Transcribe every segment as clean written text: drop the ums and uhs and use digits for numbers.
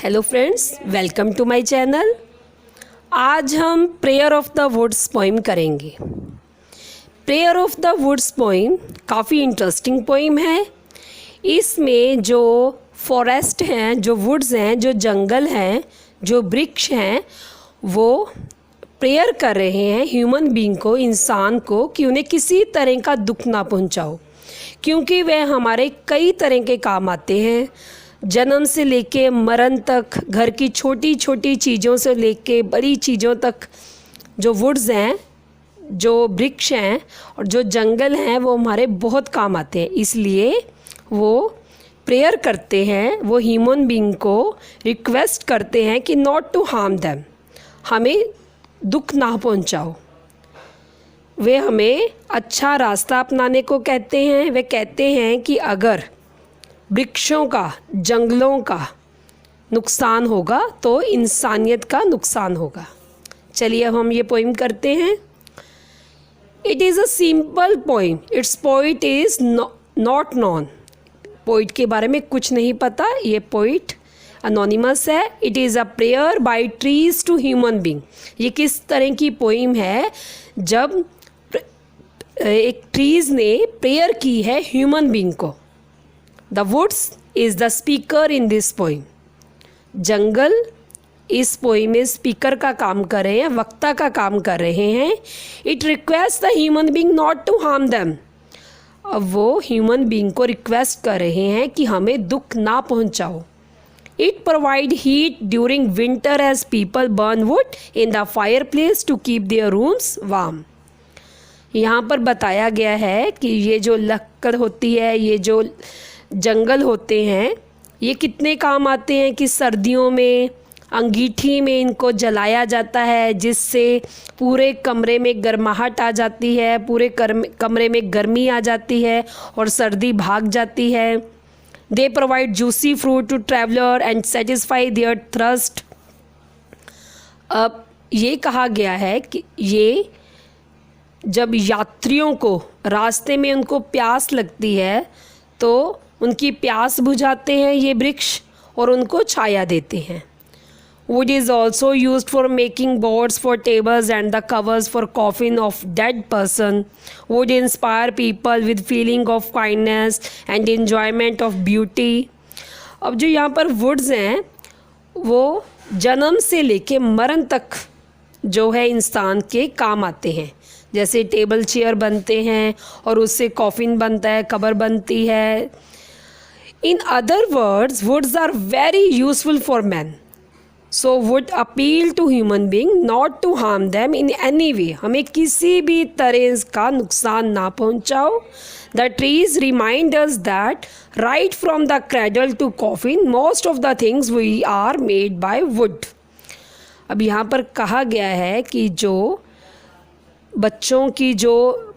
Hello friends, welcome to my channel. आज हम prayer of the woods poem करेंगे। Prayer of the woods poem काफ़ी interesting poem है। इसमें जो फॉरेस्ट हैं, जो वुड्स हैं, जो जंगल हैं, जो वृक्ष हैं, वो प्रेयर कर रहे हैं ह्यूमन बीइंग को, इंसान को, कि उन्हें किसी तरह का दुख ना पहुंचाओ, क्योंकि वह हमारे कई तरह के काम आते हैं। जन्म से लेके मरण तक, घर की छोटी छोटी चीज़ों से लेके बड़ी चीज़ों तक जो वुड्स हैं, जो वृक्ष हैं और जो जंगल हैं, वो हमारे बहुत काम आते हैं। इसलिए वो प्रेयर करते हैं, वो ह्यूमन बीइंग को रिक्वेस्ट करते हैं कि नॉट टू हार्म देम, हमें दुख ना पहुंचाओ। वे हमें अच्छा रास्ता अपनाने को कहते हैं। वे कहते हैं कि अगर वृक्षों का, जंगलों का नुकसान होगा तो इंसानियत का नुकसान होगा। चलिए अब हम ये पोइम करते हैं। It is a simple poem, it's poet is not known. Poet के बारे में कुछ नहीं पता, ये पोइट अनोनिमस है। It is a prayer by trees to human being. ये किस तरह की पोइम है? जब एक ट्रीज़ ने प्रेयर की है ह्यूमन बीइंग को। The woods is the speaker in this poem. जंगल इस पोइम में स्पीकर का काम कर रहे हैं, वक्ता का काम कर रहे हैं। It requests the human being not to harm them. अब वो ह्यूमन बीइंग को रिक्वेस्ट कर रहे हैं कि हमें दुख ना पहुंचाओ। It provide heat during winter as people burn wood in the fireplace to keep their rooms warm. यहाँ पर बताया गया है कि ये जो लकड़ होती है, ये जो जंगल होते हैं, ये कितने काम आते हैं कि सर्दियों में अंगीठी में इनको जलाया जाता है, जिससे पूरे कमरे में गर्माहट आ जाती है, पूरे कमरे में गर्मी आ जाती है और सर्दी भाग जाती है। They provide juicy fruit to traveller and satisfy their thrust. अब ये कहा गया है कि ये जब यात्रियों को रास्ते में उनको प्यास लगती है तो उनकी प्यास बुझाते हैं ये वृक्ष और उनको छाया देते हैं। Would is also used for making boards for tables and the covers for coffin of dead person. Would inspire people with feeling of kindness and enjoyment of beauty. अब जो यहाँ पर वुड्स हैं, वो जन्म से लेके मरण तक जो है इंसान के काम आते हैं। जैसे टेबल चेयर बनते हैं और उससे कॉफिन बनता है, कबर बनती है। In other words, woods are very useful for men. So would appeal to human being not to harm them in any way. हमें किसी भी तरह का नुकसान ना पहुंचाओ। The trees remind us that right from the cradle to coffin, most of the things we are made by wood. अब यहाँ पर कहा गया है कि जो बच्चों की जो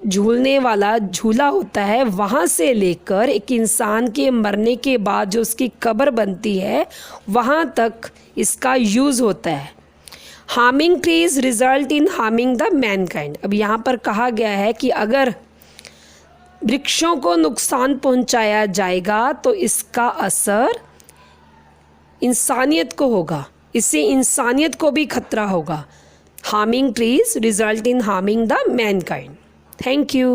झूलने वाला झूला होता है, वहाँ से लेकर एक इंसान के मरने के बाद जो उसकी कब्र बनती है, वहाँ तक इसका यूज़ होता है। Harming trees result in harming the Mankind. अब यहाँ पर कहा गया है कि अगर वृक्षों को नुकसान पहुँचाया जाएगा तो इसका असर इंसानियत को होगा, इससे इंसानियत को भी खतरा होगा। Harming trees result in harming the Mankind. Thank you.